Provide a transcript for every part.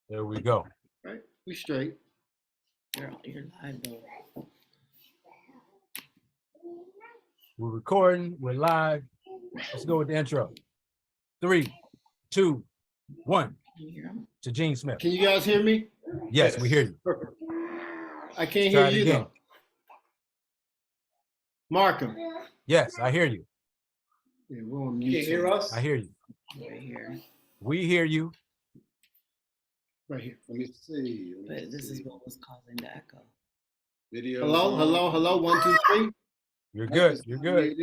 There we go. Right, we straight. You're live though. We're recording. We're live. Let's go with the intro. 3, 2, 1. Can you hear him? To Gene Smith. Can you guys hear me? Yes, we hear you. Perfect. I can't Try hear it you again. though. Markham. Yes, I hear you. Yeah, we're on mute. You hear us? I hear you. Right here. We hear you. Right here. Let me see. But this is what was causing the echo. Video. Hello, hello, hello. 1, 2, 3. You're good. You're good.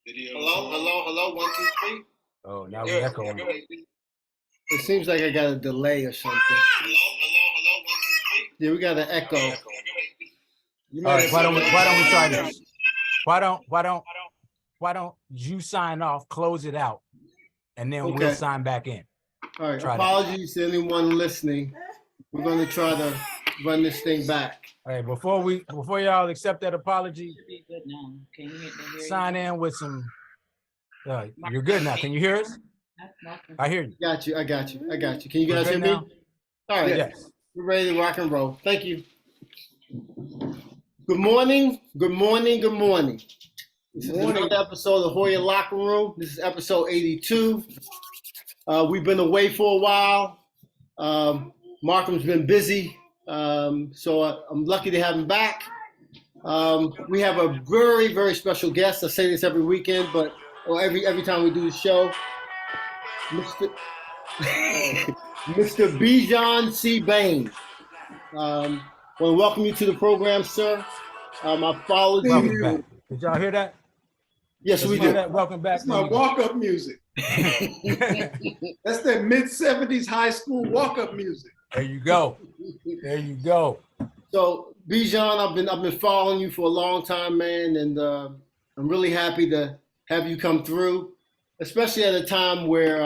Video. Hello, hello, hello. 1, 2, 3. Oh, now we echoing. It seems like I got a delay or something. Hello, hello, 1, 2, 3. Yeah, we got an echo. All right, why don't we try this? Why don't you sign off, close it out, and then we'll Okay. sign back in. All right. Try that. Apologies to anyone listening. We're going to try to run this thing back. All right, before y'all accept that apology, Should be good now. Can you hear sign in with some. You're good now. Can you hear us? I hear you. Got you. I got you. I got you. Can you We're guys hear good me? now? All right. Yes. We're ready to rock and roll. Thank you. Good morning. Good morning. Good morning. This is another episode of Hoya Locker Room. This is episode 82. We've been away for a while. Markham's been busy, so I'm lucky to have him back. We have a very, very special guest. I say this every weekend, or every time we do the show. Mr. Mr. Bijan C.Bayne. Want to welcome you to the program, sir. I followed Welcome you. back. Did y'all hear that? Yes, we Did you hear do. that? Welcome back. That's my walk-up music. That's that mid-70s high school walk-up music. There you go. There you go. So, Bijan, I've been following you for a long time, man, and I'm really happy to have you come through, especially at a time where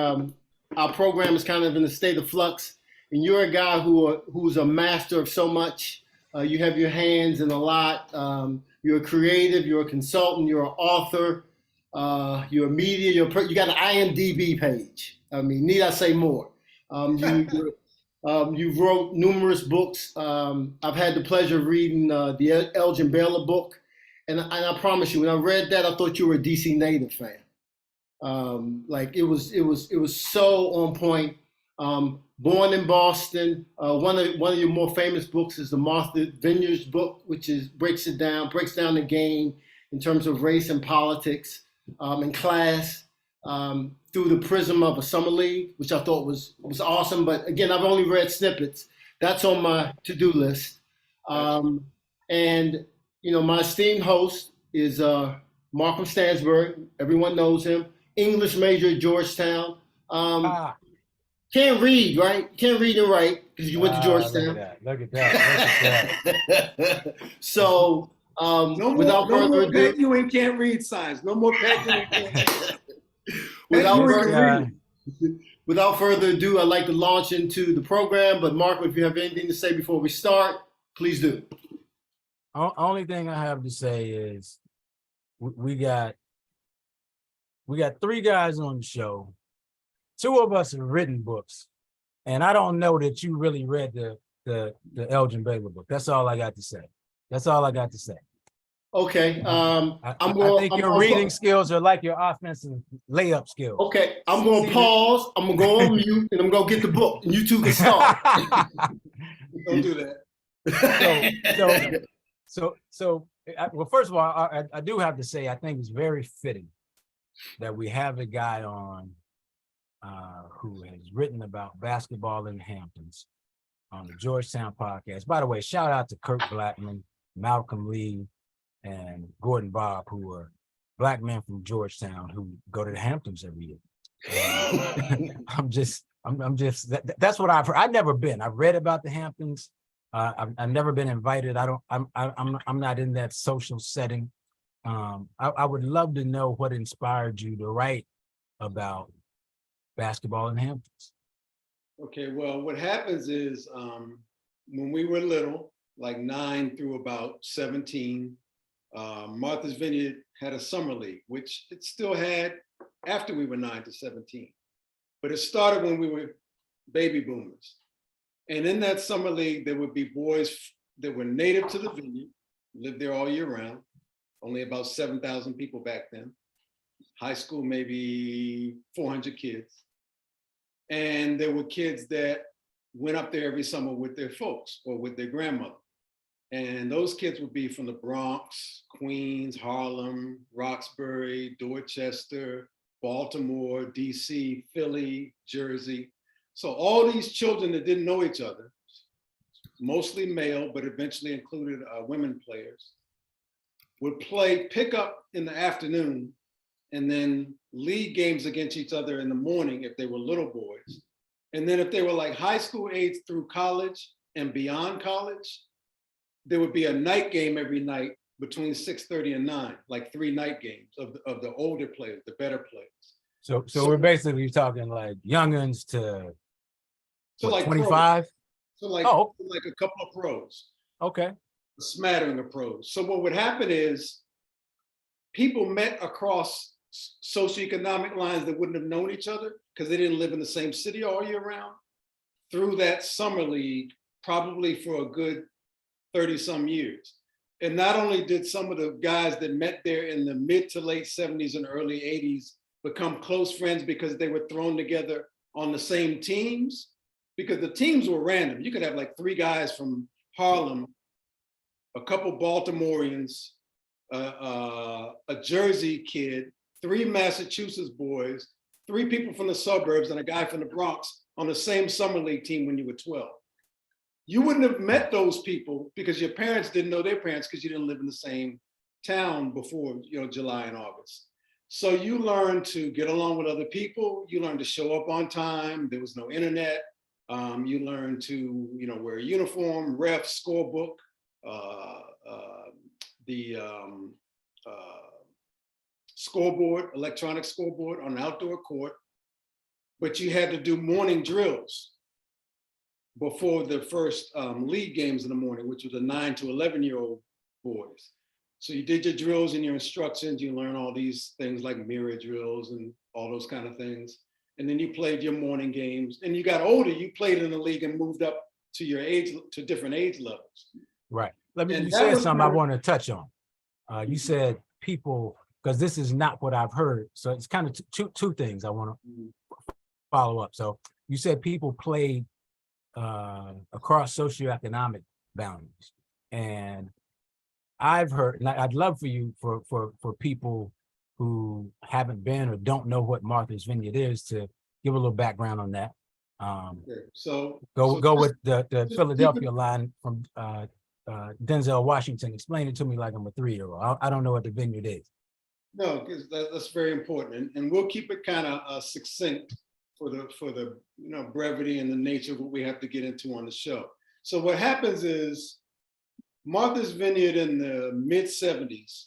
our program is kind of in a state of flux, and you're a guy who's a master of so much. You have your hands in a lot. You're a creative. You're a consultant. You're an author. You're a media. You got an IMDb page. I mean, need I say more? You've wrote numerous books. I've had the pleasure of reading the Elgin Baylor book, and I promise you, when I read that, I thought you were a DC native fan. Like it was so on point. Born in Boston. One of your more famous books is the Martha Vineyard's book, which breaks down the game in terms of race and politics and class. Through the prism of a summer league, which I thought was awesome. But again, I've only read snippets. That's on my to-do list. And my esteemed host is Markham Stansbury. Everyone knows him. English major at Georgetown. Can't read, right? Can't read and write because you went to Georgetown. Look at that. So without further ado, Pet you and can't read signs. No more pet you and can't Without further ado, I'd like to launch into the program. But Mark, if you have anything to say before we start, please do. Only thing I have to say is we got 3 guys on the show. 2 of us have written books, and I don't know that you really read the Elgin Baylor book. That's all I got to say. Okay. I think your reading skills are like your offensive layup skills. Okay. I'm going to pause. I'm going to go on mute, and I'm going to get the book, and you two can start. Don't do that. Well, first of all, I do have to say, I think it's very fitting that we have a guy on who has written about basketball in the Hamptons on the Georgetown podcast. By the way, shout out to Kirk Blackman, Malcolm Lee, and Gordon Bob, who are Black men from Georgetown who go to the Hamptons every year. That's what I've heard. I've never been. I've read about the Hamptons. I've never been invited. I'm not in that social setting. I would love to know what inspired you to write about basketball in Hamptons. Okay, well, what happens is when we were little, like 9 through about 17, Martha's Vineyard had a summer league, which it still had after we were 9 to 17. but it started when we were baby boomers. And in that summer league, there would be boys that were native to the vineyard, lived there all year round, only about 7,000 people back then. High school, maybe 400 kids. And there were kids that went up there every summer with their folks or with their grandmother. And those kids would be from the Bronx, Queens, Harlem, Roxbury, Dorchester, Baltimore, D.C., Philly, Jersey. So all these children that didn't know each other, mostly male, but eventually included women players, would play pickup in the afternoon and then league games against each other in the morning if they were little boys. And then if they were like high school age through college and beyond college, there would be a night game every night between 6:30 and 9, like 3 night games of the older players, the better players. So we're basically talking like youngins to So what, like 25? So like, like a couple of pros. Okay. A smattering of pros. So what would happen is people met across socioeconomic lines that wouldn't have known each other because they didn't live in the same city all year round through that summer league, probably for a good 30 some years. And not only did some of the guys that met there in the mid to late 70s and early 80s become close friends because they were thrown together on the same teams, because the teams were random. You could have like 3 guys from Harlem, a couple Baltimoreans, a Jersey kid, 3 Massachusetts boys, 3 people from the suburbs, and a guy from the Bronx on the same summer league team when you were 12. You wouldn't have met those people because your parents didn't know their parents because you didn't live in the same town before, July and August. So you learn to get along with other people. You learn to show up on time. There was no internet. You learn to, wear a uniform, ref, scorebook, the scoreboard, electronic scoreboard on an outdoor court. But you had to do morning drills before the first league games in the morning, which was the 9 to 11-year-old boys. So you did your drills and your instructions. You learn all these things like mirror drills and all those kind of things. And then you played your morning games. And you got older, you played in the league and moved up to your age, to different age levels. Right. You that said was something I where- want to touch on. You said people, because this is not what I've heard. So it's kind of two things I want to follow up. So you said people played across socioeconomic boundaries. And I've heard, and I'd love for you, for people who haven't been or don't know what Martha's Vineyard is, to give a little background on that. Okay, so Go with the just Philadelphia line from Denzel Washington. Explain it to me like I'm a 3-year-old. I don't know what the vineyard is. No, because that's very important, and we'll keep it kind of succinct for the brevity and the nature of what we have to get into on the show. So what happens is Martha's Vineyard in the mid 70s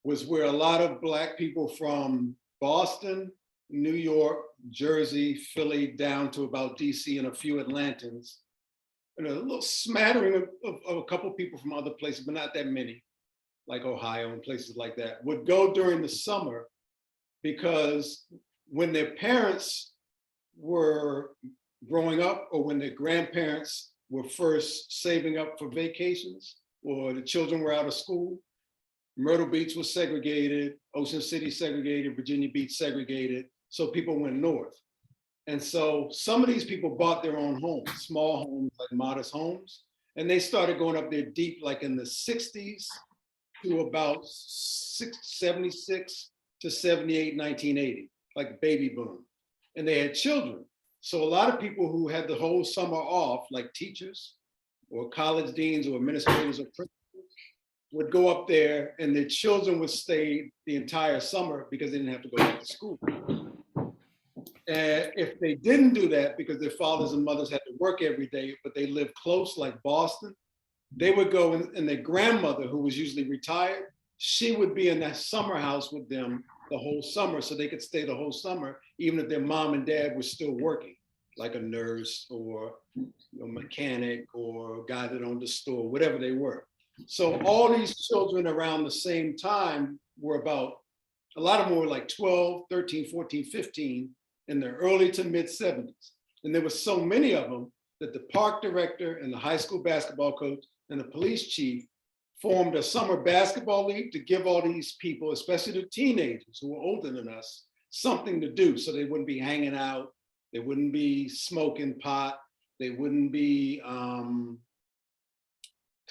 was where a lot of Black people from Boston, New York, Jersey, Philly, down to about DC and a few Atlantans, and a little smattering of a couple people from other places, but not that many, like Ohio and places like that, would go during the summer, because when their parents were growing up or when their grandparents were first saving up for vacations or the children were out of school, Myrtle Beach was segregated, Ocean City segregated, Virginia Beach segregated, so people went north. And so some of these people bought their own homes, small homes, like modest homes, and they started going up there deep, like in the 60s to about 76 to 78, 1980, like baby boom. And they had children. So a lot of people who had the whole summer off, like teachers or college deans or administrators or principals, would go up there and their children would stay the entire summer because they didn't have to go back to school. And if they didn't do that because their fathers and mothers had to work every day, but they lived close, like Boston, they would go and their grandmother, who was usually retired, she would be in that summer house with them the whole summer, so they could stay the whole summer, even if their mom and dad were still working, like a nurse or a mechanic or a guy that owned a store, whatever they were. So all these children around the same time were about, a lot of them were like 12, 13, 14, 15, in the early to mid 70s. And there were so many of them that the park director and the high school basketball coach and the police chief formed a summer basketball league to give all these people, especially the teenagers who were older than us, something to do so they wouldn't be hanging out, they wouldn't be smoking pot, they wouldn't be, because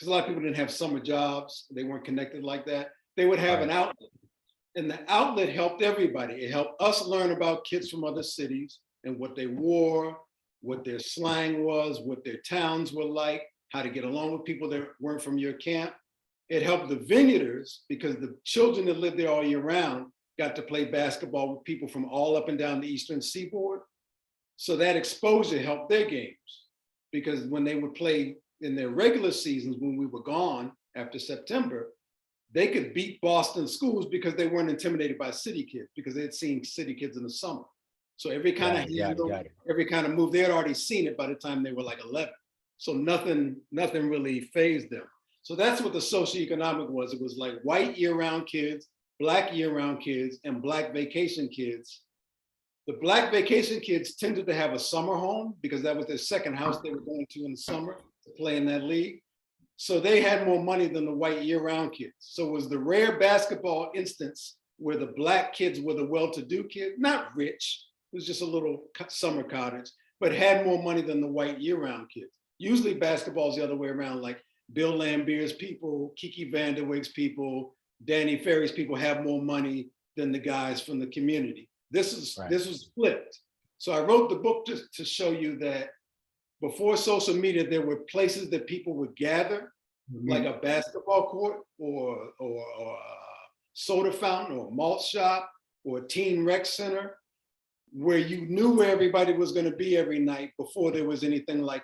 a lot of people didn't have summer jobs, they weren't connected like that. They would have an outlet. And the outlet helped everybody. It helped us learn about kids from other cities and what they wore, what their slang was, what their towns were like, how to get along with people that weren't from your camp. It helped the vineyarders because the children that lived there all year round got to play basketball with people from all up and down the Eastern Seaboard. So that exposure helped their games because when they would play in their regular seasons, when we were gone after September, they could beat Boston schools because they weren't intimidated by city kids because they had seen city kids in the summer. So every kind of handle, every kind of move, they had already seen it by the time they were like 11. So nothing really fazed them. So that's what the socioeconomic was. It was like white year-round kids, black year-round kids, and black vacation kids. The black vacation kids tended to have a summer home because that was their second house they were going to in the summer to play in that league. So they had more money than the white year-round kids. So it was the rare basketball instance where the black kids were the well-to-do kids, not rich, it was just a little summer cottage, but had more money than the white year-round kids. Usually basketball is the other way around, like Bill Lambier's people, Kiki Vanderweg's people, Danny Ferry's people have more money than the guys from the community. This was flipped. So I wrote the book to show you that before social media, there were places that people would gather, like a basketball court or a soda fountain or a malt shop or a teen rec center, where you knew where everybody was going to be every night before there was anything like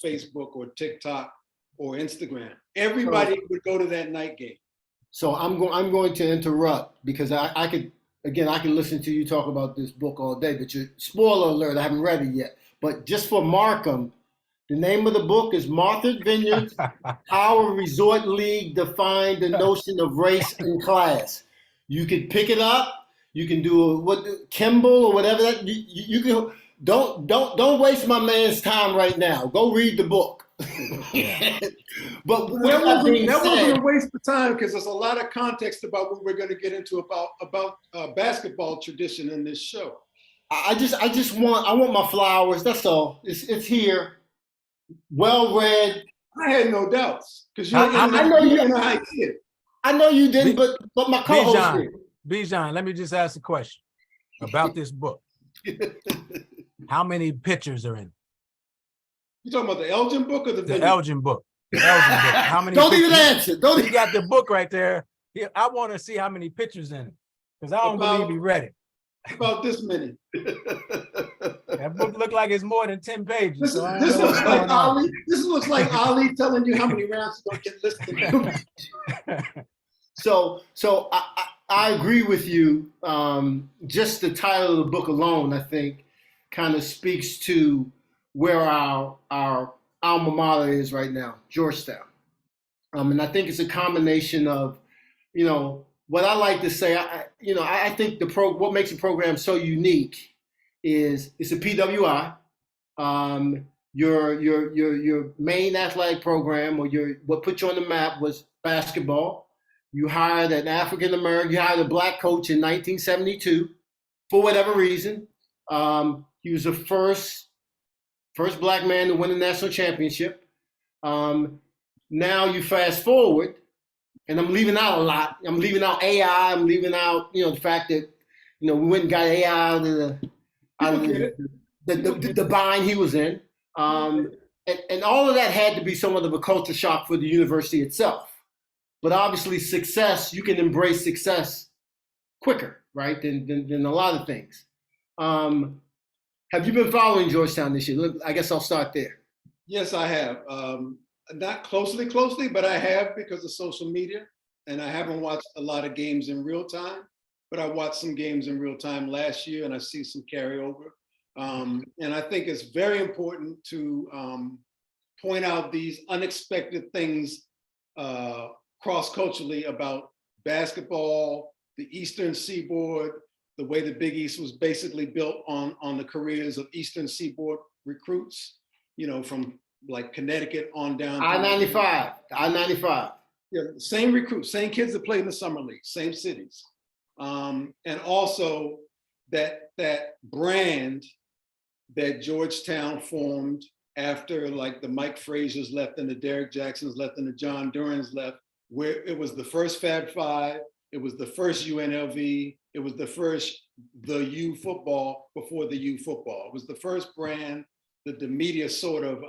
Facebook or TikTok or Instagram. Everybody would go to that night game. So I'm going to interrupt because I could listen to you talk about this book all day, but spoiler alert, I haven't read it yet. But just for Markham, the name of the book is Martha's Vineyard, How a Resort League Defined the Notion of Race and Class. You can pick it up. You can do Kimball or whatever that you can. Don't waste my man's time right now. Go read the book. But that wasn't a waste of time because there's a lot of context about what we're going to get into about basketball tradition in this show. I want my flowers. That's all. It's here. Well read. I had no doubts because I know you didn't, but my co-host did. Bijan, let me just ask a question about this book. How many pictures are in it? You talking about the Elgin book or the Elgin book? The Elgin book. How many? Don't even answer. You got the book right there. I want to see how many pictures in it because I don't believe he read it. About this many. That book looked like it's more than 10 pages. This looks like Ali. This looks like Ali telling you how many rounds are going to get listed. So I agree with you. Just the title of the book alone, I think, kind of speaks to where our alma mater is right now, Georgetown. And I think it's a combination of, what I like to say. I think what makes the program so unique is it's a PWI. Your main athletic program or what put you on the map was basketball. You hired an African American, you hired a black coach in 1972 for whatever reason. He was the first black man to win a national championship. Now you fast forward, and I'm leaving out a lot. I'm leaving out AI. I'm leaving out, the fact that, we went and got AI out of the bind he was in. And all of that had to be somewhat of a culture shock for the university itself. But obviously success, you can embrace success quicker, right, than a lot of things. Have you been following Georgetown this year? I guess I'll start there. Yes, I have. Not closely, but I have because of social media. And I haven't watched a lot of games in real time, but I watched some games in real time last year and I see some carryover. And I think it's very important to point out these unexpected things cross-culturally about basketball, the Eastern Seaboard, the way the Big East was basically built on the careers of Eastern Seaboard recruits, from like Connecticut on down. I-95, I-95. Yeah, same recruits, same kids that played in the summer league, same cities. And also that brand that Georgetown formed after like the Mike Frazier's left and the Derek Jacksons left and the John Durans left, where it was the first Fab Five, it was the first UNLV, it was the first the U football before the U football. It was the first brand that the media sort of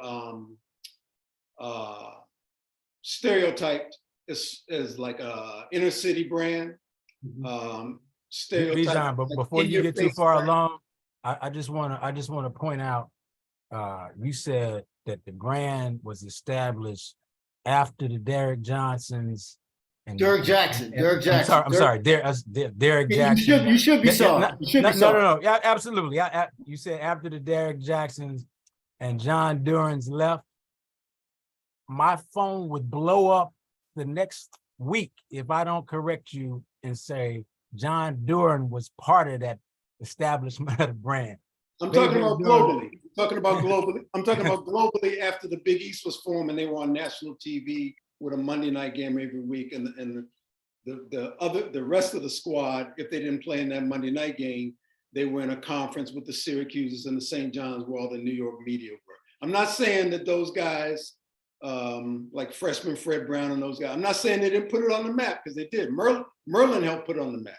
stereotyped as like a inner city brand. Stereotype. Bijan, but before you get too far along, I just want to point out, you said that the brand was established after the Derek Johnsons and Derek Jackson. I'm sorry, Derek Jackson. You should be sorry. No. Yeah, absolutely. You said after the Derek Jacksons and John Durans left, my phone would blow up the next week if I don't correct you and say John Duran was part of that establishment of the brand. I'm talking about globally. I'm talking about globally after the Big East was formed and they were on national TV with a Monday night game every week, and the rest of the squad, if they didn't play in that Monday night game, they were in a conference with the Syracuses and the St. John's, where all the New York media were. I'm not saying that those guys, like freshman Fred Brown and those guys, I'm not saying they didn't put it on the map, because they did. Merlin helped put it on the map.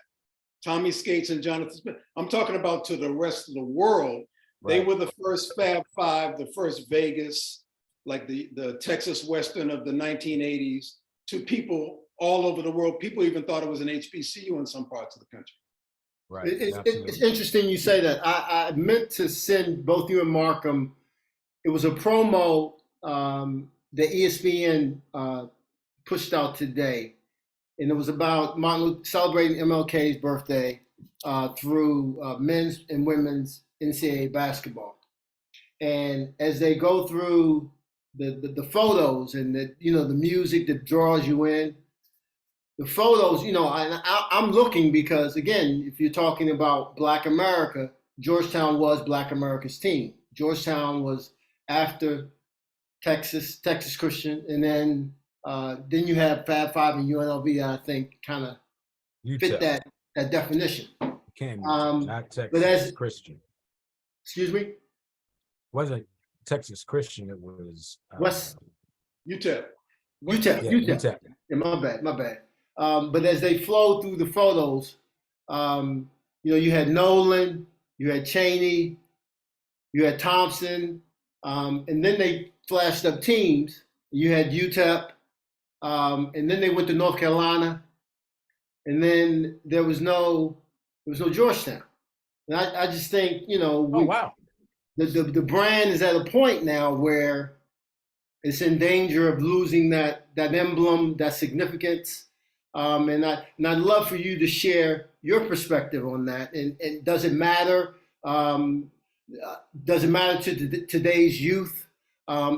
Tommy Skates and Jonathan Smith. I'm talking about to the rest of the world. Right. They were the first Fab Five, the first Vegas, like the Texas Western of the 1980s, to people all over the world. People even thought it was an HBCU in some parts of the country. Right. It's interesting you say that. I meant to send both you and Markham. It was a promo that ESPN pushed out today. And it was about celebrating MLK's birthday through men's and women's NCAA basketball. And as they go through the photos and the music that draws you in, the photos, I'm looking because, again, if you're talking about Black America, Georgetown was Black America's team. Georgetown was after Texas Christian, and then you have Fab Five and UNLV. I think kind of fit that definition. Not Texas Christian. Excuse me. Wasn't Texas Christian? It was UTEP. UTEP. Yeah, my bad. But as they flow through the photos, you had Nolan, you had Cheney, you had Thompson, and then they flashed up teams. You had UTEP, and then they went to North Carolina, and then there was no Georgetown. And I just think, wow. The brand is at a point now where it's in danger of losing that emblem, that significance. And I'd love for you to share your perspective on that. And does it matter? Does it matter to today's youth?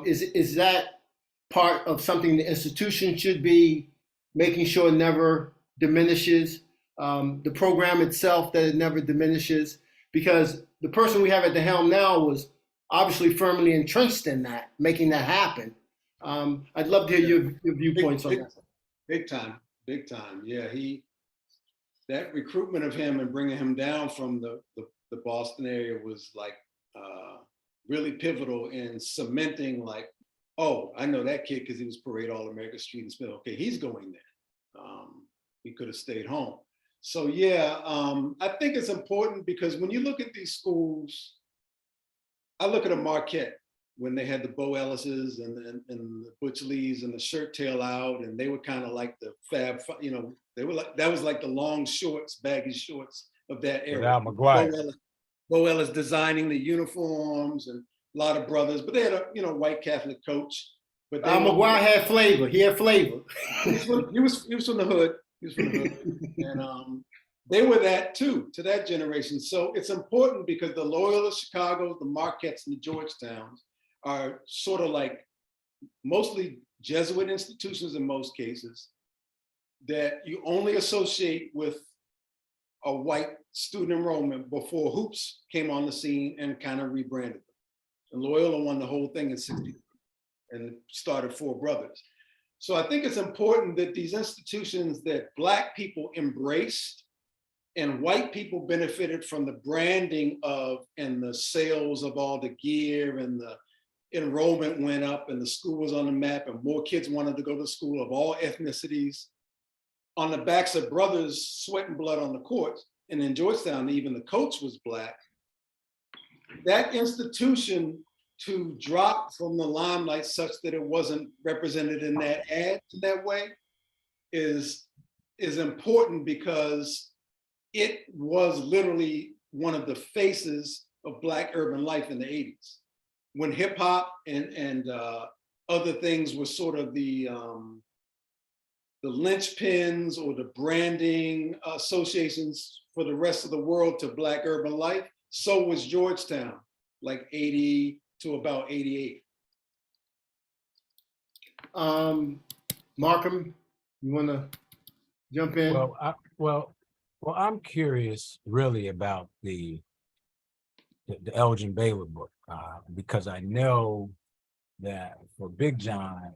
Is that part of something the institution should be making sure it never diminishes? The program itself, that it never diminishes? Because the person we have at the helm now was obviously firmly entrenched in that, making that happen. I'd love to hear your viewpoints on that. Big time. Yeah, that recruitment of him and bringing him down from the Boston area was like really pivotal in cementing, like, oh, I know that kid because he was Parade All-America Street and Smith. Okay, he's going there. He could have stayed home. So yeah, I think it's important because when you look at these schools, I look at a Marquette when they had the Bo Ellises and the Butch Lees and the shirt tail out, and they were kind of like the Fab, they were like, that was like the long shorts, baggy shorts of that era. Without McGuire. Bo Ellis designing the uniforms and a lot of brothers, but they had a white Catholic coach. But McGuire had flavor. He had flavor. He was from the hood. And they were that too, to that generation. So it's important because the Loyola Chicago, the Marquettes, and the Georgetowns are sort of like mostly Jesuit institutions in most cases that you only associate with a white student enrollment before hoops came on the scene and kind of rebranded them. And Loyola won the whole thing in '60 and started Four Brothers. So I think it's important that these institutions that Black people embraced and white people benefited from the branding of and the sales of all the gear, and the enrollment went up and the school was on the map and more kids wanted to go to school of all ethnicities on the backs of brothers sweat and blood on the courts. And in Georgetown, even the coach was Black. That institution to drop from the limelight such that it wasn't represented in that ad in that way is important, because it was literally one of the faces of Black urban life in the '80s, when hip hop and other things were sort of the linchpins or the branding associations for the rest of the world to Black urban life. So was Georgetown, like '80 to about '88. Markham, you want to jump in? Well, I'm curious really about the Elgin Baylor book, because I know that for Big John,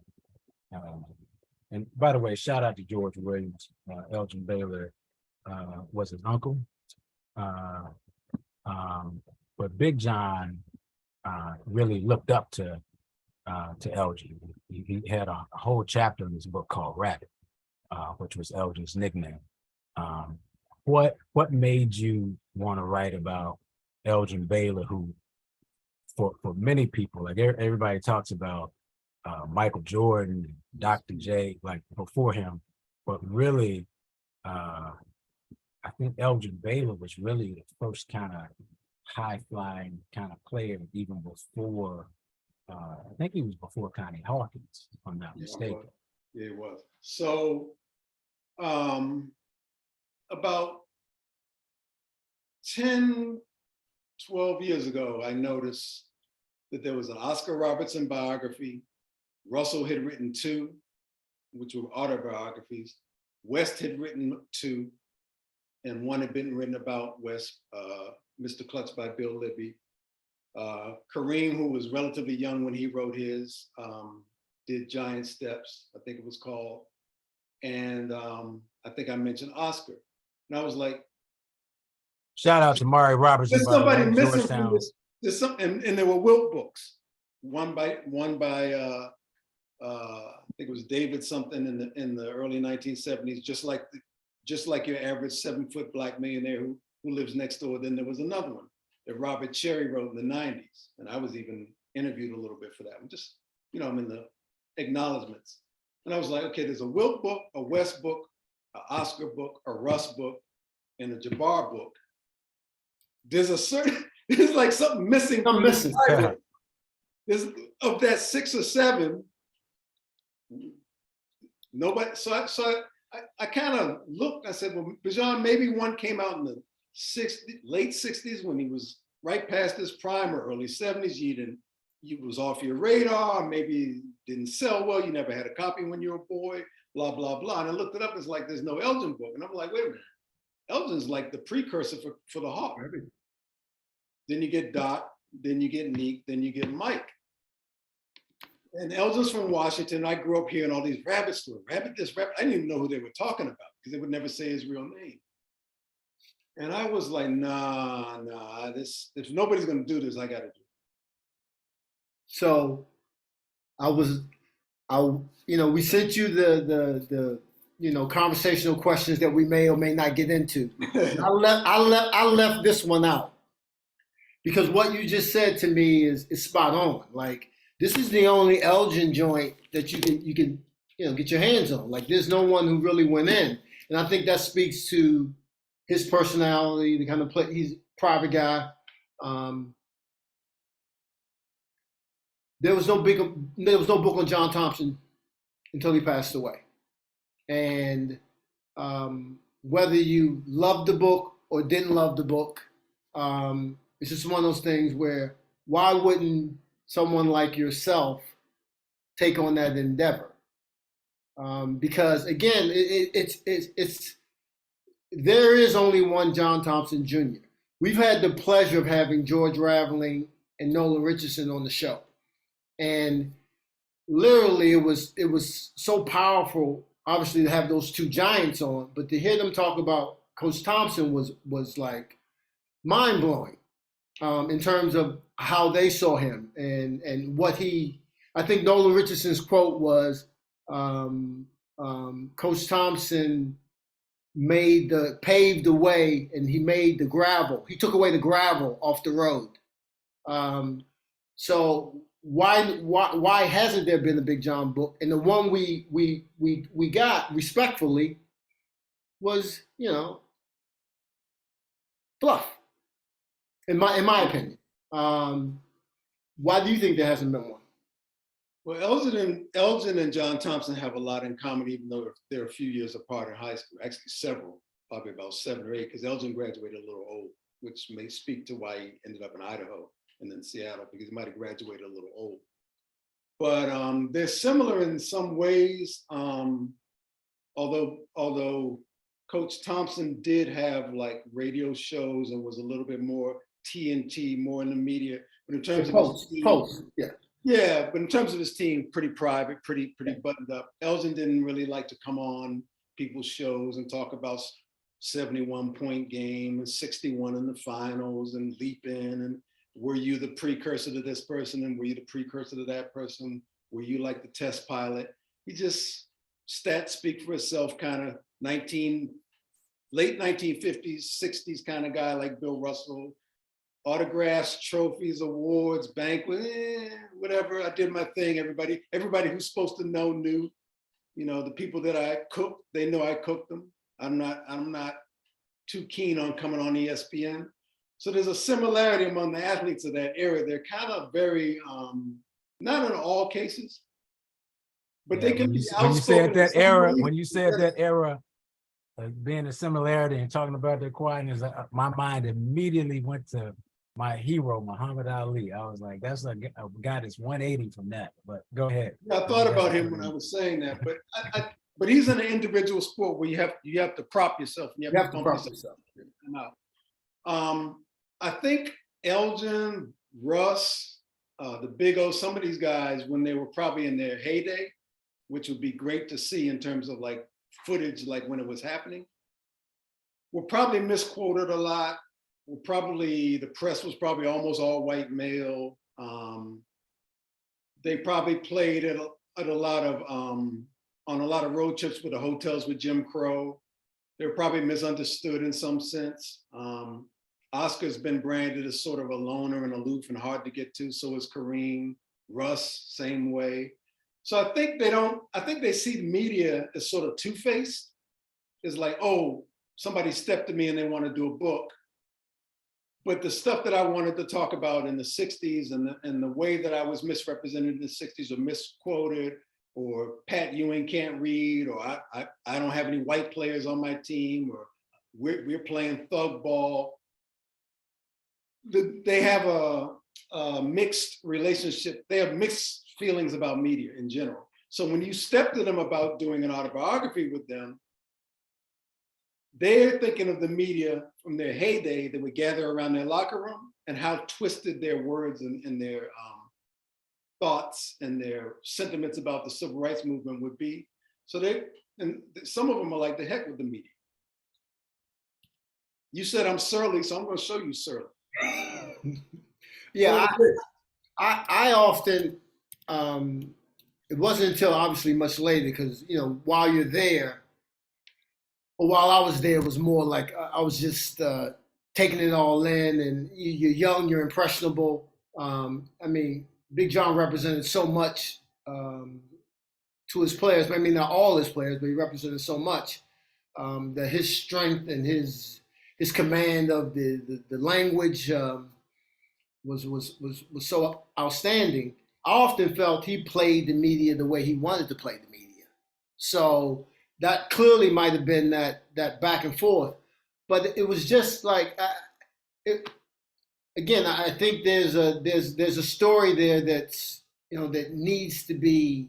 and by the way, shout out to George Williams. Elgin Baylor was his uncle, but Big John really looked up to Elgin. He had a whole chapter in his book called Rabbit, which was Elgin's nickname. What made you want to write about Elgin Baylor, who for many people, like everybody talks about Michael Jordan, Dr. J, like before him, but really, I think Elgin Baylor was really the first kind of high-flying kind of player, even before, I think he was before Connie Hawkins, if I'm not mistaken. Yeah, it was. So about 10, 12 years ago, I noticed that there was an Oscar Robertson biography. Russell had written 2, which were autobiographies. West had written 2, and one had been written about West, Mr. Klutz by Bill Libby. Kareem, who was relatively young when he wrote his, did Giant Steps, I think it was called. And I think I mentioned Oscar. And I was like, Shout out to Mari Robertson. there's somebody missing from this. There's some, and there were Wilt books. One by I think it was David something in the early 1970s, just like your average 7-foot Black millionaire who lives next door. Then there was another one that Robert Cherry wrote in the 90s, and I was even interviewed a little bit for that. I'm just, I'm in the acknowledgments, and I was like, okay, there's a Wilt book, a West book, an Oscar book, a Russ book, and a Jabbar book. There's like something missing. I'm missing. There's of that 6 or 7. Nobody. So I kind of looked. I said, well, Bijan, maybe one came out in the late '60s when he was right past his prime, or early '70s. You was off your radar. Maybe didn't sell well. You never had a copy when you were a boy. Blah blah blah. And I looked it up. It's like there's no Elgin book, and I'm like, wait a minute. Elgin's like the precursor for the Hawk. Then you get Doc, then you get Neek, then you get Mike. And Elgin's from Washington. I grew up hearing all these rabbit stories. Rabbit this, rabbit. I didn't even know who they were talking about because they would never say his real name. And I was like, nah, if nobody's gonna do this, I gotta do it. So we sent you the conversational questions that we may or may not get into. I left this one out because what you just said to me is spot on. Like, this is the only Elgin joint that you can get your hands on. Like, there's no one who really went in, and I think that speaks to his personality, the kind of play. He's a private guy. There was no book on John Thompson until he passed away. And whether you loved the book or didn't love the book, it's just one of those things where why wouldn't someone like yourself take on that endeavor? Because again, it's there is only one John Thompson Jr. We've had the pleasure of having George Raveling and Nolan Richardson on the show, and literally it was so powerful, obviously, to have those two giants on, but to hear them talk about Coach Thompson was like mind blowing, in terms of how they saw him and what he. I think Nolan Richardson's quote was, Coach Thompson paved the way, and he made the gravel. He took away the gravel off the road. So why hasn't there been a Big John book? And the one we got respectfully was, fluff, in my opinion. Why do you think there hasn't been one? Well, Elgin and John Thompson have a lot in common, even though they're a few years apart in high school. Actually, several, probably about 7 or 8, because Elgin graduated a little old, which may speak to why he ended up in Idaho and then Seattle, because he might have graduated a little old. But they're similar in some ways, although Coach Thompson did have like radio shows and was a little bit more TNT, more in the media. But in terms of his team, yeah. Yeah, but in terms of his team, pretty private, pretty buttoned up. Elgin didn't really like to come on people's shows and talk about 71-point game and 61 in the finals and leap in, and were you the precursor to this person and were you the precursor to that person? Were you like the test pilot? He just, stats speak for itself, kind of late 1950s, 60s kind of guy like Bill Russell. Autographs, trophies, awards, banquets, whatever. I did my thing. Everybody who's supposed to know knew. The people that I cooked, they know I cooked them. I'm not too keen on coming on ESPN. So there's a similarity among the athletes of that era. They're kind of very, not in all cases, but they can be outspoken. When you said that era, being a similarity and talking about their quietness, my mind immediately went to my hero, Muhammad Ali. I was like, that's a guy that's 180 from that. But go ahead. Yeah, I thought about him when I was saying that, but but he's in an individual sport where you have to prop yourself. And you have to prop yourself. I think Elgin, Russ, the Big O, some of these guys, when they were probably in their heyday, which would be great to see in terms of like footage, like when it was happening, were probably misquoted a lot. The press was probably almost all white male. They probably played at a lot of on a lot of road trips with the hotels with Jim Crow. They're probably misunderstood in some sense. Oscar's been branded as sort of a loner and aloof and hard to get to. So is Kareem. Russ, same way. So I think they see the media as sort of two-faced. It's like, oh, somebody stepped to me and they want to do a book. But the stuff that I wanted to talk about in the 60s and the way that I was misrepresented in the 60s or misquoted, or Pat Ewing can't read, or I don't have any white players on my team, or we're playing thug ball. They have a mixed relationship. They have mixed feelings about media in general. So when you step to them about doing an autobiography with them, they're thinking of the media from their heyday that would gather around their locker room and how twisted their words and their thoughts and their sentiments about the civil rights movement would be. So some of them are like, the heck with the media. You said I'm surly, so I'm going to show you surly. Yeah, I often, it wasn't until obviously much later, because, while you're there, or while I was there, it was more like I was just taking it all in, and you're young, you're impressionable. Big John represented so much to his players. I mean, not all his players, but he represented so much that his strength and his command of the language was so outstanding. I often felt he played the media the way he wanted to play the media. So that clearly might have been that back and forth, but it was just like, again, I think there's a story there that's, that needs to be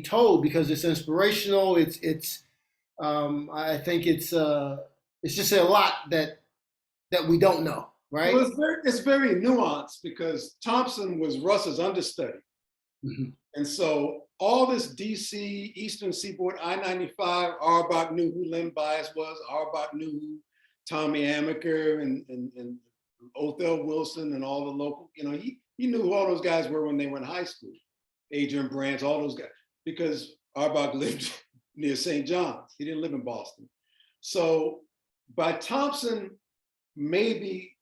told, because it's inspirational. I think it's it's just a lot that we don't know, right? Well, it's very nuanced because Thompson was Russ's understudy. Mhm. And so all this DC, Eastern Seaboard, I-95, Auerbach knew who Len Bias was, Auerbach knew who Tommy Amaker and Othell Wilson and all the local, he knew who all those guys were when they were in high school. Adrian Branch, all those guys, because Auerbach lived near St. John's. He didn't live in Boston. So by Thompson maybe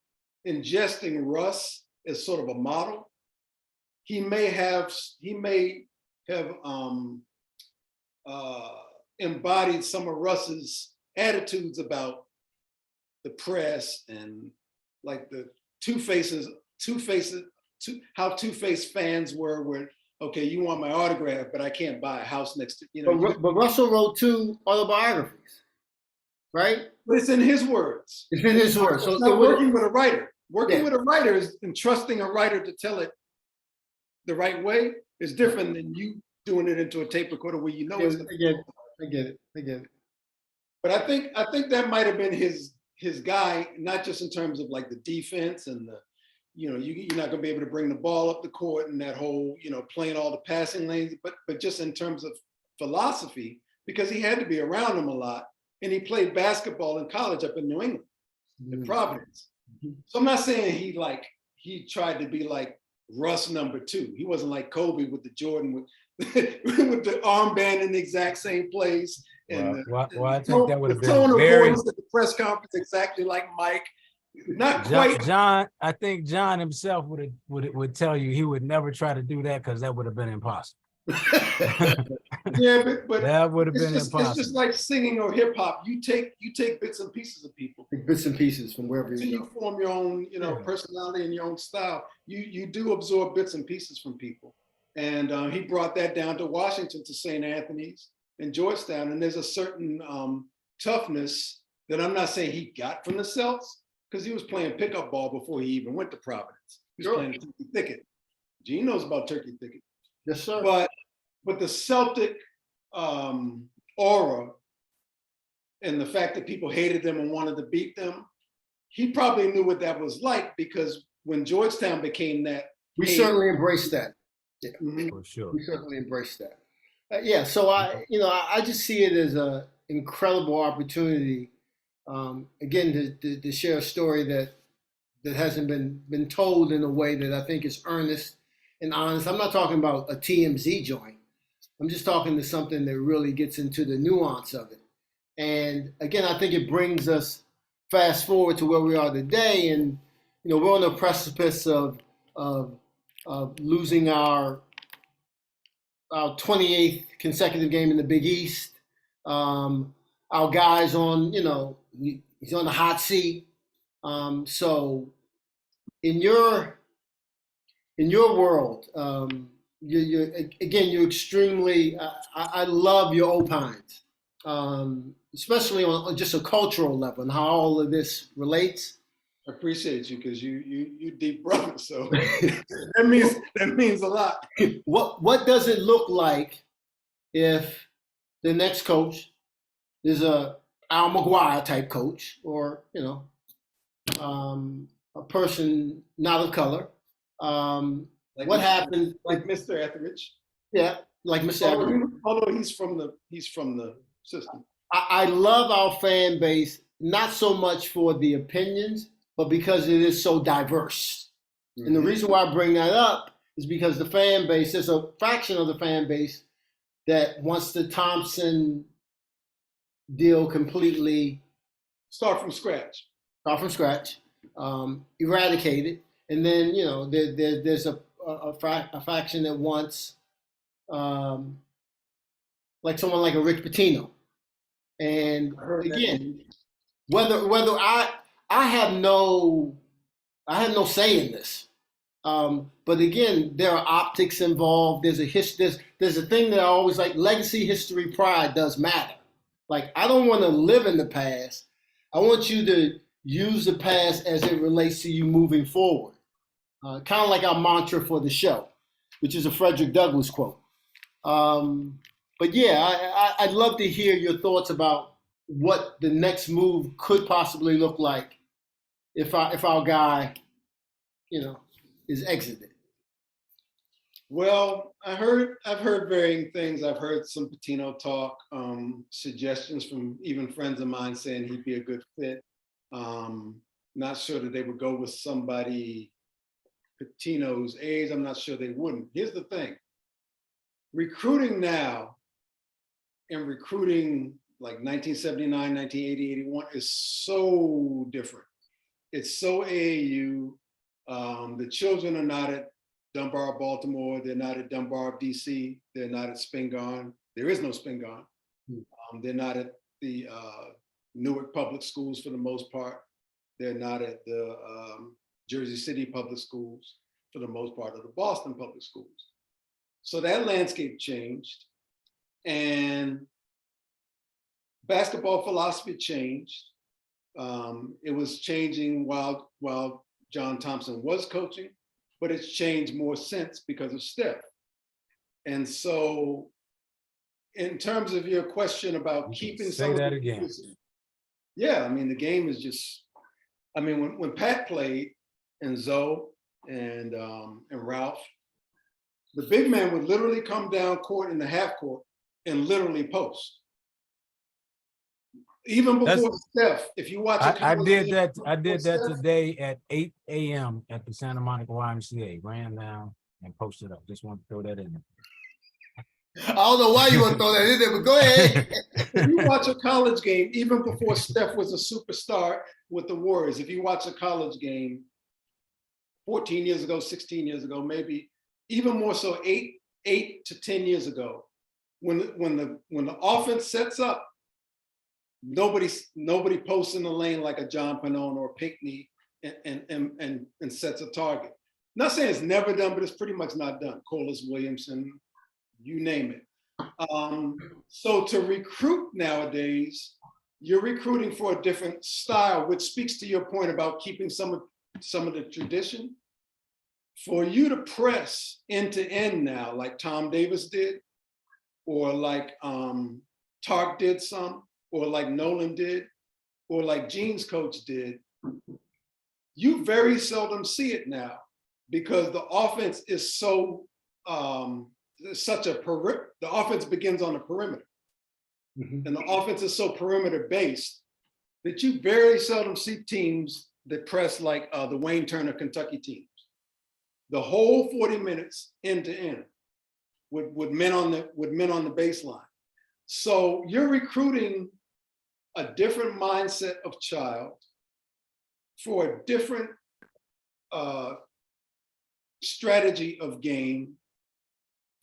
ingesting Russ as sort of a model, he may have embodied some of Russ's attitudes about the press and like the how two-faced fans were, okay, you want my autograph, but I can't buy a house next to, But Russell wrote 2 autobiographies, right? But it's in his words. It's in his words. So it's not working with a writer. Working Yeah. with a writer is entrusting a writer to tell it the right way is different than you doing it into a tape recorder where you know it's gonna I get it. But I think that might have been his guy, not just in terms of like the defense and the, you're not gonna be able to bring the ball up the court and that whole, playing all the passing lanes, but just in terms of philosophy, because he had to be around him a lot. And he played basketball in college up in New England, in Providence. So I'm not saying he tried to be like Russ #2. He wasn't like Kobe with the Jordan with with the armband in the exact same place. And I think that would have the tone been of very. voice at the press conference exactly like Mike. Not John, quite. John, I think John himself would tell you he would never try to do that because that would have been impossible. Yeah, but That would have been impossible. It's just like singing or hip hop. You take bits and pieces of people. Bits and pieces from wherever Until you go. you form your own, personality and your own style. You do absorb bits and pieces from people. And he brought that down to Washington, to St. Anthony's and Georgetown. And there's a certain toughness that I'm not saying he got from the Celts, because he was playing pickup ball before he even went to Providence. He was playing Turkey Thicket. Gene knows about Turkey Thicket. Yes, sir. But the Celtic aura and the fact that people hated them and wanted to beat them, he probably knew what that was like, because when Georgetown became that, we certainly embraced that. Yeah. Mhm. For sure. We certainly embraced that. So I just see it as an incredible opportunity, again, to share a story that hasn't been told in a way that I think is earnest and honest. I'm not talking about a TMZ joint. I'm just talking to something that really gets into the nuance of it. And again, I think it brings us fast forward to where we are today, and we're on the precipice of losing our 28th consecutive game in the Big East. Our guy's on, he's on the hot seat. So in your world, you're extremely. I love your opines, especially on just a cultural level and how all of this relates. I appreciate you, because you deep brother, so that means a lot. What does it look like if the next coach is a Al McGuire type coach, or a person not of color? What happens? Like Mr. Etheridge. Yeah, like Mr. Etheridge. Although he's from the system. I love our fan base, not so much for the opinions, but because it is so diverse. Mm-hmm. And the reason why I bring that up is because the fan base, there's a fraction of the fan base that wants the Thompson deal completely Start from scratch, eradicated. And then, there's a faction that wants, like someone like a Rick Pitino. And again, whether I have no say in this. But again, there are optics involved. There's a thing that I always like. Legacy, history, pride does matter. Like, I don't want to live in the past. I want you to use the past as it relates to you moving forward. Kind of like our mantra for the show, which is a Frederick Douglass quote. But yeah, I'd love to hear your thoughts about what the next move could possibly look like if our guy, is exited. Well, I've heard varying things. I've heard some Patino talk, suggestions from even friends of mine saying he'd be a good fit. Not sure that they would go with somebody Patino's age. I'm not sure they wouldn't. Here's the thing. Recruiting now and recruiting like 1979, 1980, 81 is so different. It's so AAU. The children are not at Dunbar, Baltimore. They're not at Dunbar, D.C. They're not at Spingarn. There is no Spingarn. They're not at the Newark public schools for the most part. They're not at the Jersey City public schools for the most part, of the Boston public schools. So that landscape changed, and basketball philosophy changed. It was changing while John Thompson was coaching, but it's changed more since because of Steph. And so in terms of your question about keeping Say that again. Yeah, I mean, the game is just, I mean, when Pat played and Zoe and Ralph, the big man would literally come down court in the half court and literally post. Even before Steph, if you watch I did that today at 8 a.m. at the Santa Monica YMCA. Ran down and posted up. Just want to throw that in there. I don't know why you want to throw that in there, but go ahead. If you watch a college game, even before Steph was a superstar with the Warriors, if you watch a college game 14 years ago, 16 years ago, maybe even more so 8 to 10 years ago, when the offense sets up, nobody posts in the lane like a John Pannone or Pinckney and sets a target. Not saying it's never done, but it's pretty much not done. Corliss Williamson, you name it. So to recruit nowadays, you're recruiting for a different style, which speaks to your point about keeping some of the tradition. For you to press end to end now, like Tom Davis did, or like Tark did some, or like Nolan did, or like Gene's coach did, you very seldom see it now because the offense is so the offense begins on the perimeter. And the offense is so perimeter based that you very seldom see teams that press like the Wayne Turner Kentucky teams. The whole 40 minutes end to end with men on the baseline. So you're recruiting a different mindset of child for a different strategy of game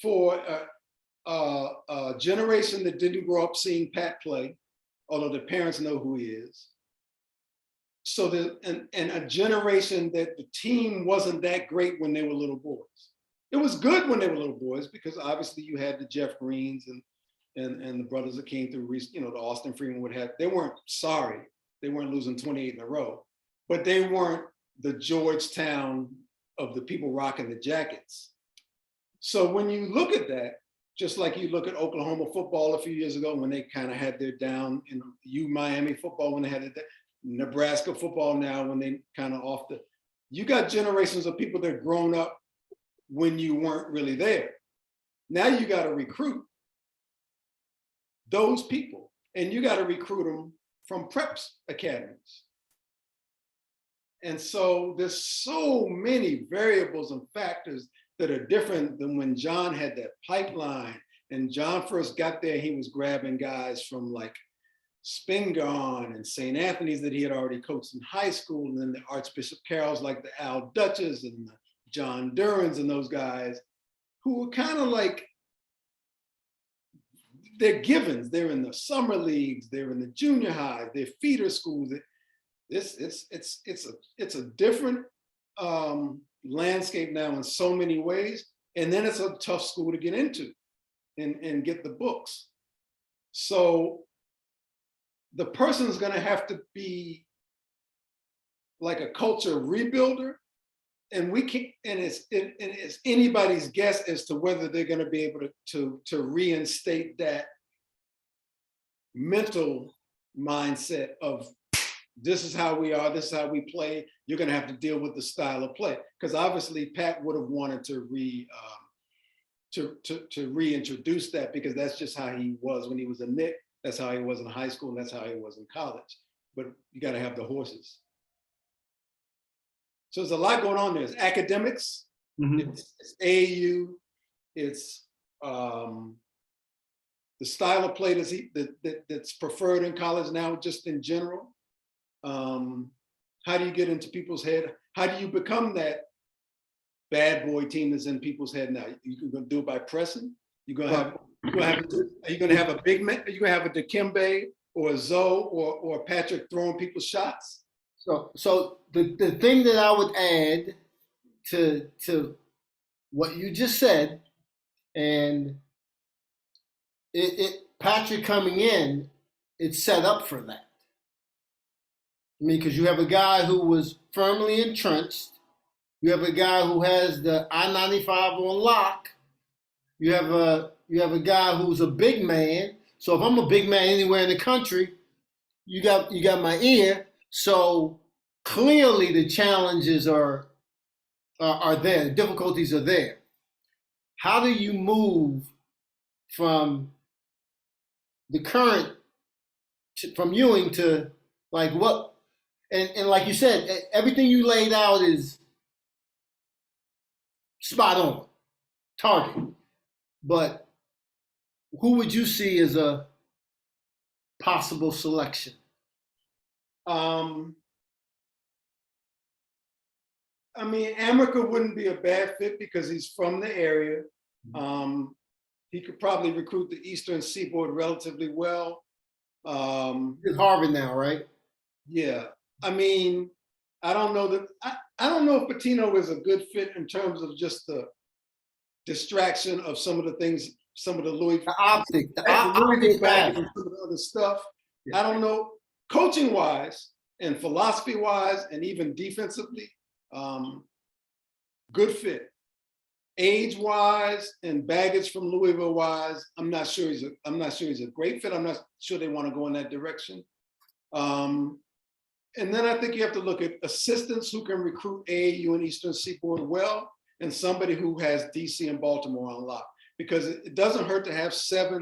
for a generation that didn't grow up seeing Pat play, although the parents know who he is. So and a generation that the team wasn't that great when they were little boys. It was good when they were little boys because obviously you had the Jeff Greens and the brothers that came through, the Austin Freeman would have, they weren't sorry. They weren't losing 28 in a row, but they weren't the Georgetown of the people rocking the jackets. So when you look at that, just like you look at Oklahoma football a few years ago when they kind of had their down, Miami football when they had it, Nebraska football now when they kind of you got generations of people that grown up when you weren't really there. Now you got to recruit those people, and you got to recruit them from preps academies. And so there's so many variables and factors that are different than when John had that pipeline. And John first got there, he was grabbing guys from like Spingarn and St. Anthony's that he had already coached in high school, and then the Archbishop Carrolls like the Al Dutches and the John Durans and those guys who were kind of like, they're givens. They're in the summer leagues, they're in the junior high, they're feeder schools. It's a different landscape now in so many ways. And then it's a tough school to get into and get the books. So the person's going to have to be like a culture rebuilder, and we can, and it's anybody's guess as to whether they're going to be able to reinstate that mental mindset of this is how we are, this is how we play. You're going to have to deal with the style of play, because obviously Pat would have wanted to reintroduce that, because that's just how he was when he was a Knick. That's how he was in high school, and that's how he was in college. But you got to have the horses. So there's a lot going on there. It's academics, it's AAU, it's the style of play that's preferred in college now, just in general. How do you get into people's head? How do you become that bad boy team that's in people's head now? You're going to do it by pressing. Are you going to have a big man? Are you going to have a Dikembe or a Zoe or Patrick throwing people's shots? So the thing that I would add to what you just said, and Patrick coming in, it's set up for that. I mean, because you have a guy who was firmly entrenched. You have a guy who has the I-95 on lock. You have a guy who's a big man. So if I'm a big man anywhere in the country, you got my ear. So clearly the challenges are there. The difficulties are there. How do you move from the current, from Ewing to like what? And like you said, everything you laid out is spot on, target. But who would you see as a possible selection? I mean, America wouldn't be a bad fit because he's from the area. He could probably recruit the Eastern Seaboard relatively well. He's at Harvard now, right? Yeah. I mean, I don't know if Pitino is a good fit in terms of just the distraction of some of the things, some of the Louis optic back and some of the other stuff. Yeah. I don't know. Coaching wise and philosophy wise and even defensively, good fit. Age wise and baggage from Louisville wise, I'm not sure he's a great fit. I'm not sure they want to go in that direction. And then I think you have to look at assistants who can recruit AAU and Eastern Seaboard well, and somebody who has DC and Baltimore on lock. Because it doesn't hurt to have 6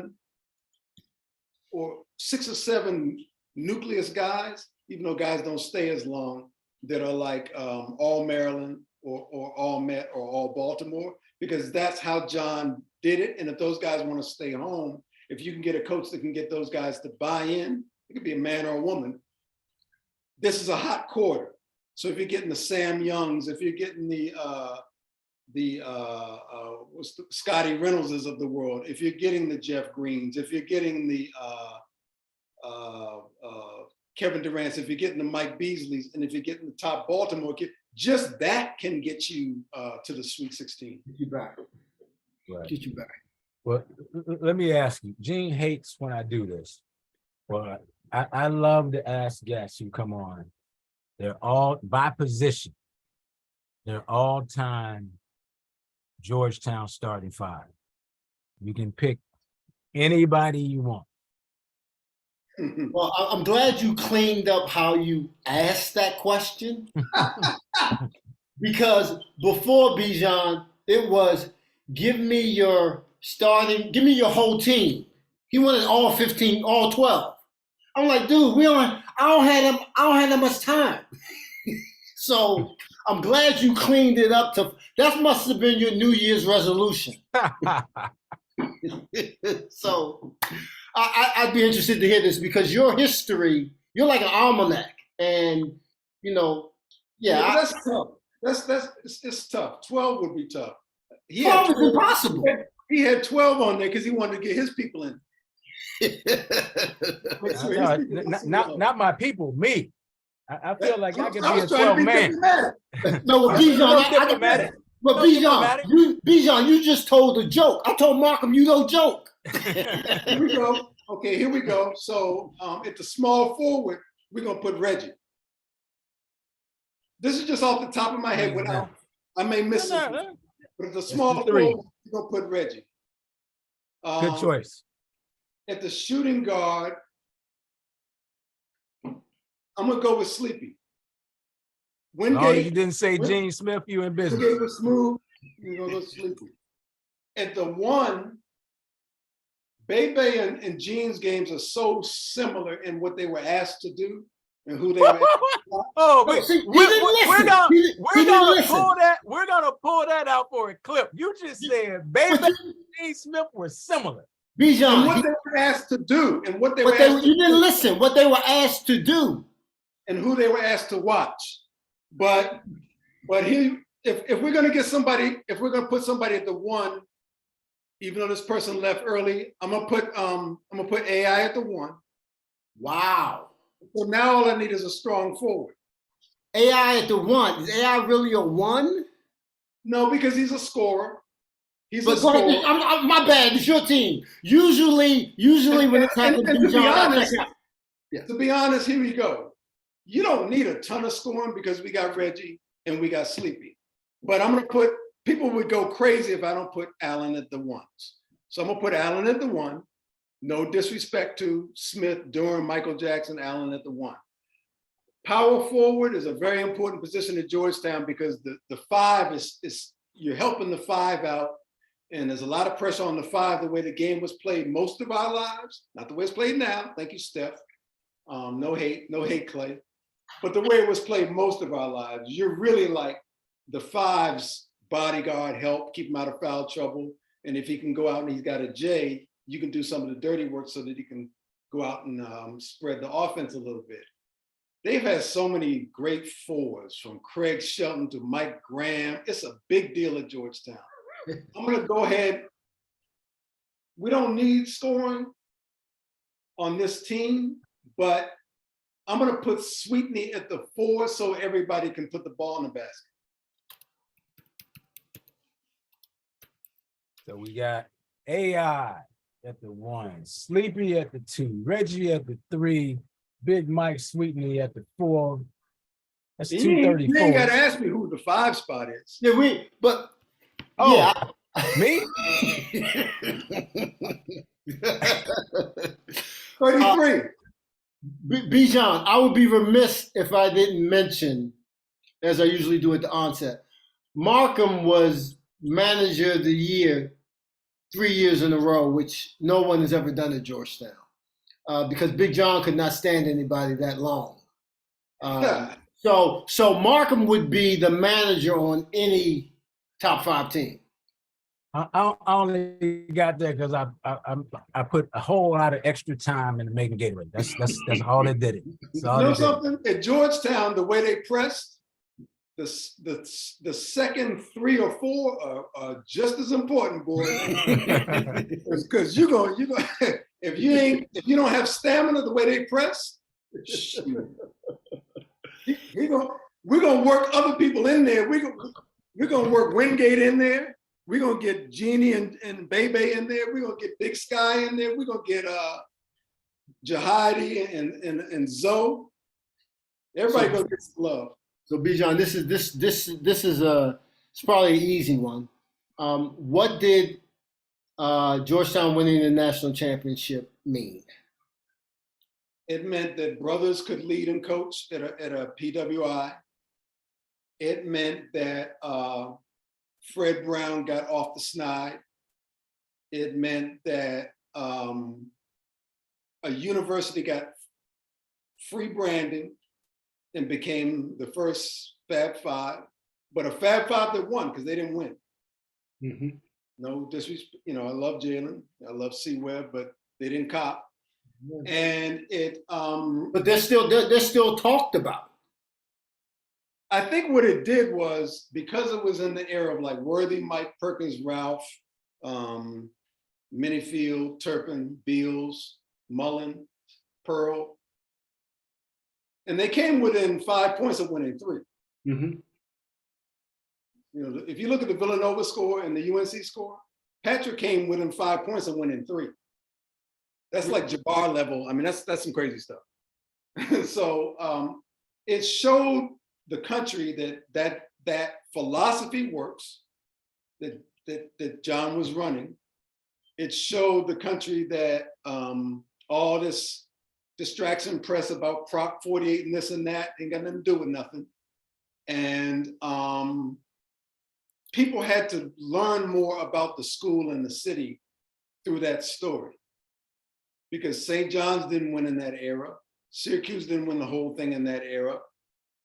or 7 nucleus guys, even though guys don't stay as long, that are like all Maryland or all Met or all Baltimore, because that's how John did it. And if those guys want to stay home, if you can get a coach that can get those guys to buy in, it could be a man or a woman. This is a hot quarter. So if you're getting the Sam Youngs, if you're getting the Scotty Reynoldses of the world, if you're getting the Jeff Greens, if you're getting the Kevin Durant's, if you're getting the Mike Beasleys, and if you're getting the top Baltimore kid, just that can get you to the Sweet 16. Get you back. Right. Get you back. Well, let me ask you. Gene hates when I do this, but I love to ask guests who come on. They're all by position. They're all-time Georgetown starting 5. You can pick anybody you want. Well, I'm glad you cleaned up how you asked that question. Because before Bijan, it was give me your whole team. He wanted all 15, all 12. I'm like, dude, I don't have that much time. So I'm glad you cleaned it up that must have been your New Year's resolution. So I'd be interested to hear this, because your history, you're like an almanac, and that's tough. It's tough. 12 would be tough. 12 is impossible. He had 12 on there because he wanted to get his people in. Not my people, me. I feel like I could be a 12 man. No, Bijan, Bijan, you just told a joke. I told Markham you don't joke. Here we go. Okay, here we go. So at the small forward, we're gonna put Reggie. This is just off the top of my head. I may miss it, but at the small forward, we're gonna put Reggie. Good choice. At the shooting guard, I'm gonna go with Sleepy. As long as you Wingate, didn't say Gene Smith, you in business. Wingate was smooth. You're gonna go Sleepy. At the 1, Bay and Gene's games are so similar in what they were asked to do and who they were. Oh, No, see, he we're didn't listen. gonna He didn't gonna listen. pull that. We're gonna pull that out for a clip. You just said Baby But and Gene Smith were similar. And Bijan, what they were asked to do, and what they were but asked to you didn't do, listen. What they were asked to do. and who they were asked to watch. But if we're gonna get somebody, if we're gonna put somebody at the 1, even though this person left early, I'm gonna put AI at the 1. Wow. So now all I need is a strong forward. AI at the 1. Is AI really a 1? No, because he's a scorer. He's a But go ahead. scorer. My bad. It's your team. Usually when it's happening, And to be Bijan, I honest, check out. Yeah. to be honest, here we go. You don't need a ton of scoring because we got Reggie and we got Sleepy. But I'm gonna put, people would go crazy if I don't put Allen at the 1s. So I'm gonna put Allen at the 1. No disrespect to Smith, Durham, Michael Jackson, Allen at the 1. Power forward is a very important position at Georgetown because the 5 is you're helping the 5 out, and there's a lot of pressure on the 5 the way the game was played most of our lives, not the way it's played now. Thank you, Steph. No hate, Clay. But the way it was played most of our lives, you're really like the 5's bodyguard, help keep him out of foul trouble. And if he can go out and he's got a J, you can do some of the dirty work so that he can go out and spread the offense a little bit. They've had so many great forwards, from Craig Shelton to Mike Graham. It's a big deal at Georgetown. I'm gonna go ahead. We don't need scoring on this team, but I'm gonna put Sweetney at the 4 so everybody can put the ball in the basket. So we got AI at the 1, Sleepy at the 2, Reggie at the 3, Big Mike Sweetney at the 4. That's You ain't 234. gotta ask me who the 5 spot is. Yeah, but Oh, yeah. me? 33. Bijan, I would be remiss if I didn't mention, as I usually do at the onset, Markham was manager of the year 3 years in a row, which no one has ever done at Georgetown, because Big John could not stand anybody that long. So Markham would be the manager on any top 5 team. I only got there because I put a whole lot of extra time into making Gatorade. That's all that did it. You know something? At Georgetown, the way they pressed, the second 3 or 4 are just as important, boy. Because you go if you don't have stamina the way they press, we're gonna work other people in there. We're gonna work Wingate in there. We're gonna get Jeannie and Bebe in there. We're gonna get Big Sky in there. We're gonna get Jahidi and Zoe. Everybody gonna get some love. So Bijan, this is it's probably an easy one. What did Georgetown winning the national championship mean? It meant that brothers could lead and coach at a PWI. It meant that Fred Brown got off the snide. It meant that a university got free branding and became the first Fab Five, but a Fab Five that won because they didn't win. Mm-hmm. No disrespect, I love Jalen, I love C-Web, but they didn't cop. Yeah. And it but they're still talked about. I think what it did was, because it was in the era of like Worthy, Mike Perkins, Ralph, Minifield, Turpin, Beals, Mullen, Pearl, and they came within 5 points of winning 3. Mm-hmm. If you look at the Villanova score and the UNC score, Patrick came within 5 points of winning 3. That's like Jabbar level. I mean, that's some crazy stuff. So it showed the country that philosophy works, that John was running. It showed the country that all this distraction press about Prop 48 and this and that, ain't got nothing to do with nothing. And people had to learn more about the school and the city through that story. Because St. John's didn't win in that era. Syracuse didn't win the whole thing in that era.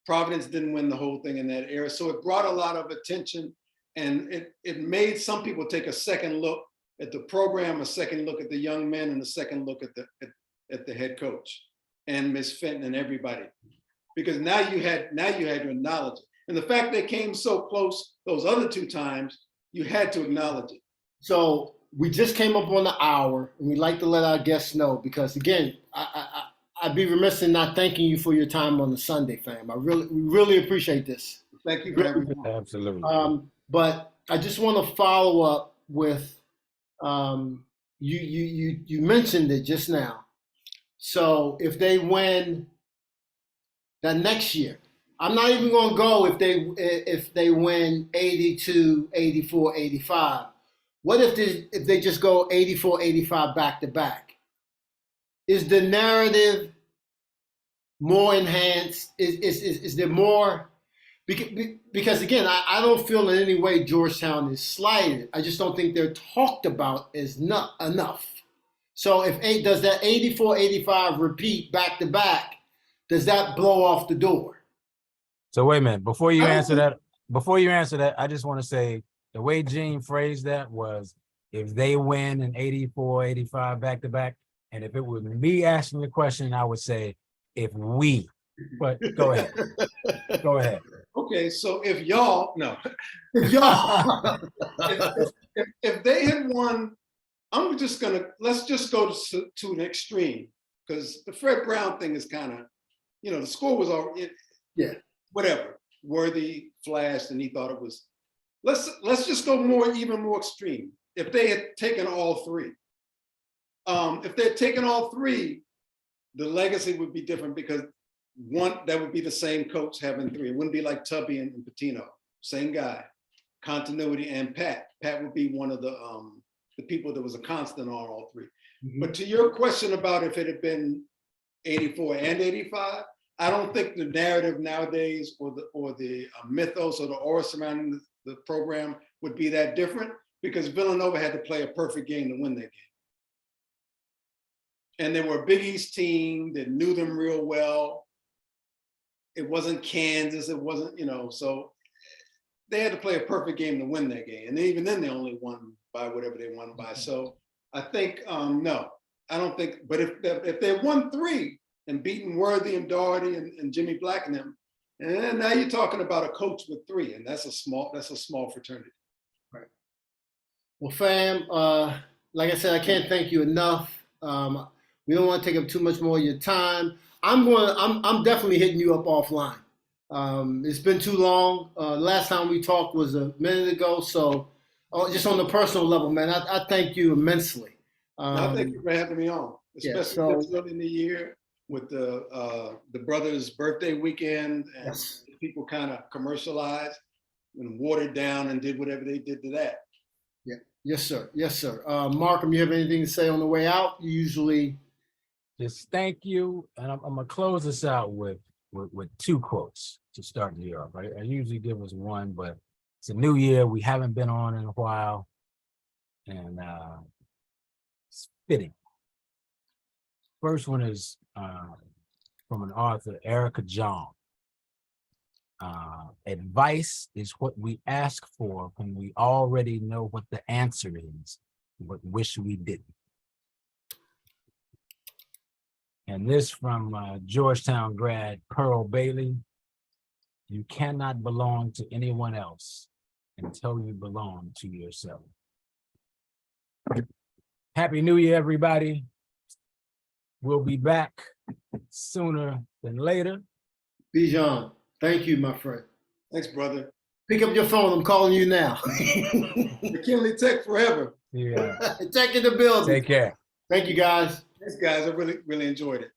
Providence didn't win the whole thing in that era. So it brought a lot of attention, and it made some people take a second look at the program, a second look at the young men, and a second look at the head coach and Miss Fenton and everybody. Because now you had to acknowledge it. And the fact they came so close those other two times, you had to acknowledge it. So we just came up on the hour, and we'd like to let our guests know, because again, I'd be remiss in not thanking you for your time on the Sunday, fam. We really appreciate this. Thank you for having me. Absolutely. But I just want to follow up with you mentioned it just now. So if they win that next year, I'm not even going to go if they win 82, 84, 85. What if they just go 84, 85 back to back? Is the narrative more enhanced? Is there more? Because again, I don't feel in any way Georgetown is slighted. I just don't think they're talked about as not enough. So does that 84, 85 repeat back to back? Does that blow off the door? So wait a minute, before you answer that, I just want to say the way Gene phrased that was, if they win in 84, 85 back to back, and if it was me asking the question, I would say, if we, but go ahead. Go ahead. Okay, so if y'all, no. Yeah. If they had won, let's just go to an extreme, because the Fred Brown thing is kind of, the score was already, whatever, Worthy flashed and he thought it was, let's just go even more extreme. If they had taken all three, if they had taken all three, the legacy would be different, because that would be the same coach having three. It wouldn't be like Tubby and Patino, same guy, continuity, and Pat. Pat would be one of the people that was a constant on all three. Mm-hmm. But to your question about if it had been 84 and 85, I don't think the narrative nowadays or the mythos or the aura surrounding the program would be that different, because Villanova had to play a perfect game to win that game. And they were a Big East team that knew them real well. It wasn't Kansas, it wasn't, so they had to play a perfect game to win that game. And even then they only won by whatever they won by. So I think, no, I don't think, but if they won three and beaten Worthy and Doherty and Jimmy Black and them, and now you're talking about a coach with three, and that's a small fraternity. Right. Well, fam, like I said, I can't thank you enough. We don't want to take up too much more of your time. I'm definitely hitting you up offline. It's been too long. Last time we talked was a minute ago. So just on the personal level, man, I thank you immensely. I thank you for having me on, especially this early in the year with the brothers' birthday weekend, and people kind of commercialized and watered down and did whatever they did to that. Yeah. Yes, sir. Yes, sir. Markham, you have anything to say on the way out? You usually. Just thank you. And I'm going to close this out with two quotes to start the year off. I usually give us one, but it's a new year. We haven't been on in a while. And it's fitting. First one is from an author, Erica Jong. Advice is what we ask for when we already know what the answer is, but wish we didn't. And this from Georgetown grad Pearl Bailey: you cannot belong to anyone else until you belong to yourself. Happy New Year, everybody. We'll be back sooner than later. Bijan, thank you, my friend. Thanks, brother. Pick up your phone. I'm calling you now. McKinley Tech forever. Yeah. Tech in the building. Take care. Thank you, guys. Thanks, guys. I really, really enjoyed it.